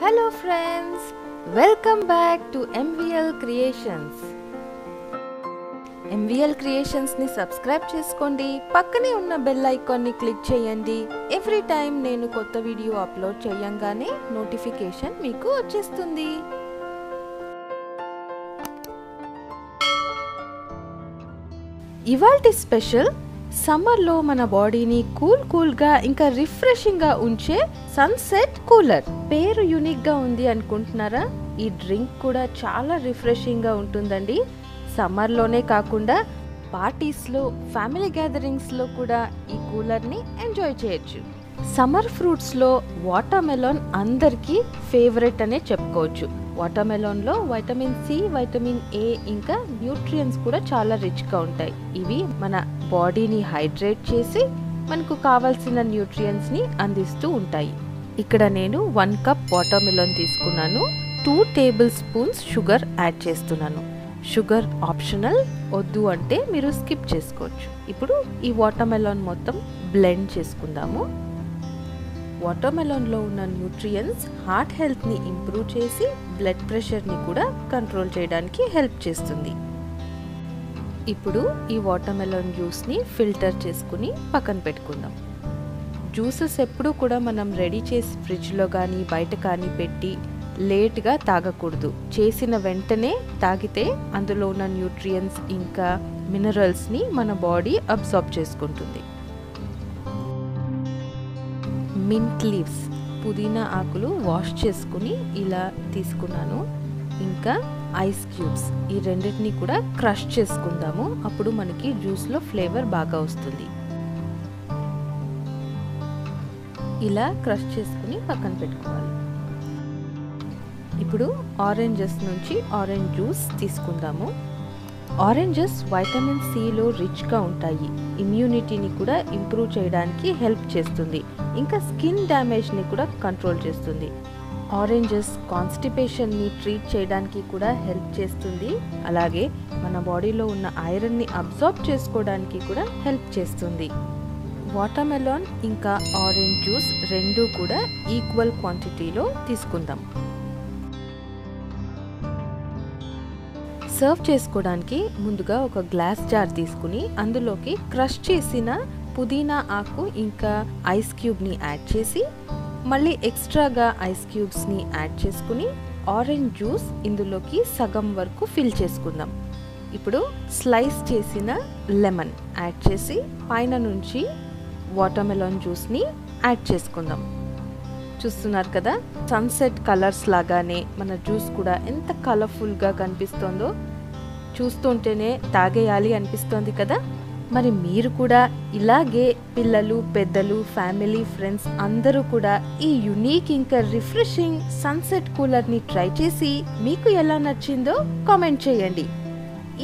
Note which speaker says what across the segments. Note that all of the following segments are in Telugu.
Speaker 1: Hello friends, welcome back to MVL Creations. MVL Creations ని సబ్స్క్రైబ్ చేసుకోండి, పక్కనే ఉన్న బెల్ ఐకాన్ ని క్లిక్ చేయండి. ఎవ్రీ టైం నేను కొత్త వీడియో అప్లోడ్ చేయంగానే నోటిఫికేషన్ మీకు వచ్చేస్తుంది. ఇవాల్టి స్పెషల్ సమ్మర్లో మన బాడీని కూల్గా ఇంకా రిఫ్రెషింగ్గా ఉంచే సన్సెట్ కూలర్. పేరు యూనిక్గా ఉంది అనుకుంటున్నారా? ఈ డ్రింక్ కూడా చాలా రిఫ్రెషింగ్గా ఉంటుందండి. సమ్మర్లోనే కాకుండా పార్టీస్లో, ఫ్యామిలీ గ్యాదరింగ్స్లో కూడా ఈ కూలర్ని ఎంజాయ్ చేయొచ్చు. సమ్మర్ ఫ్రూట్స్లో వాటర్ మెలాన్ అందరికీ ఫేవరెట్ అనే చెప్పుకోవచ్చు. వాటర్ మెలాన్లో వైటమిన్ సి, వైటమిన్ ఏ ఇంకా న్యూట్రియన్స్ కూడా చాలా రిచ్గా ఉంటాయి. ఇవి మన బాడీని హైడ్రేట్ చేసి మనకు కావాల్సిన న్యూట్రియన్స్ని అందిస్తూ ఉంటాయి. ఇక్కడ నేను 1 కప్ వాటర్ మెలాన్ తీసుకున్నాను. 2 టేబుల్ స్పూన్స్ షుగర్ యాడ్ చేస్తున్నాను. షుగర్ ఆప్షనల్, వద్దు అంటే మీరు స్కిప్ చేసుకోవచ్చు. ఇప్పుడు ఈ వాటర్ మెలాన్ మొత్తం బ్లెండ్ చేసుకుందాము. వాటర్ మెలాన్లో ఉన్న న్యూట్రియన్స్ హార్ట్ హెల్త్ని ఇంప్రూవ్ చేసి బ్లడ్ ప్రెషర్ని కూడా కంట్రోల్ చేయడానికి హెల్ప్ చేస్తుంది. ఇప్పుడు ఈ వాటర్ మెలాన్ జ్యూస్ని ఫిల్టర్ చేసుకుని పక్కన పెట్టుకుందాం. జ్యూసెస్ ఎప్పుడూ కూడా మనం రెడీ చేసి ఫ్రిడ్జ్లో కానీ బయట కానీ పెట్టి లేట్గా తాగకూడదు. చేసిన వెంటనే తాగితే అందులో ఉన్న న్యూట్రియన్స్ ఇంకా మినరల్స్ని మన బాడీ అబ్సార్బ్ చేసుకుంటుంది. మింట్ లీవ్స్, పుదీనా ఆకులు వాష్ చేసుకుని ఇలా తీసుకున్నాను. ఇంకా ఐస్ క్యూబ్స్, ఈ రెండింటిని కూడా క్రష్ చేసుకుందాము. అప్పుడు మనకి జ్యూస్లో ఫ్లేవర్ బాగా వస్తుంది. ఇలా క్రష్ చేసుకుని పక్కన పెట్టుకోవాలి. ఇప్పుడు ఆరెంజెస్ నుంచి ఆరెంజ్ జ్యూస్ తీసుకుందాము. ఆరెంజెస్ వైటమిన్ సిలో రిచ్గా ఉంటాయి. ఇమ్యూనిటీని కూడా ఇంప్రూవ్ చేయడానికి హెల్ప్ చేస్తుంది. ఇంకా స్కిన్ డ్యామేజ్ని కూడా కంట్రోల్ చేస్తుంది. ఆరెంజెస్ కాన్స్టిపేషన్ని ట్రీట్ చేయడానికి కూడా హెల్ప్ చేస్తుంది. అలాగే మన బాడీలో ఉన్న ఐరన్ని అబ్సార్బ్ చేసుకోవడానికి కూడా హెల్ప్ చేస్తుంది. వాటర్ మెలాన్ ఇంకా ఆరెంజ్ జ్యూస్ రెండూ కూడా ఈక్వల్ క్వాంటిటీలో తీసుకుందాం. సర్వ్ చేసుకోవడానికి ముందుగా ఒక గ్లాస్ జార్ తీసుకుని అందులోకి క్రష్ చేసిన పుదీనా ఆకు ఇంకా ఐస్ క్యూబ్ని యాడ్ చేసి మళ్ళీ ఎక్స్ట్రాగా ఐస్ క్యూబ్స్ని యాడ్ చేసుకుని ఆరెంజ్ జ్యూస్ ఇందులోకి సగం వరకు ఫిల్ చేసుకుందాం. ఇప్పుడు స్లైస్ చేసిన లెమన్ యాడ్ చేసి పైన నుంచి వాటర్ మెలాన్ జ్యూస్ని యాడ్ చేసుకుందాం. చూస్తున్నారు కదా, సన్సెట్ కలర్స్ లాగానే మన జ్యూస్ కూడా ఎంత కలర్ఫుల్గా కనిపిస్తుందో. చూస్తుంటేనే తాగేయాలి అనిపిస్తోంది కదా. మరి మీరు కూడా ఇలాగే పిల్లలు, పెద్దలు, ఫ్యామిలీ, ఫ్రెండ్స్ అందరూ కూడా ఈ యునీక్ ఇంకా రిఫ్రెషింగ్ సన్సెట్ కూలర్ని ట్రై చేసి మీకు ఎలా నచ్చిందో కామెంట్ చేయండి.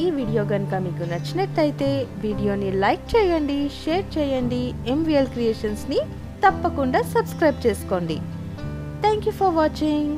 Speaker 1: ఈ వీడియో కనుక మీకు నచ్చినట్టయితే వీడియోని లైక్ చేయండి, షేర్ చేయండి. MVL క్రియేషన్స్ని తప్పకుండా సబ్స్క్రైబ్ చేసుకోండి. Thank you for watching.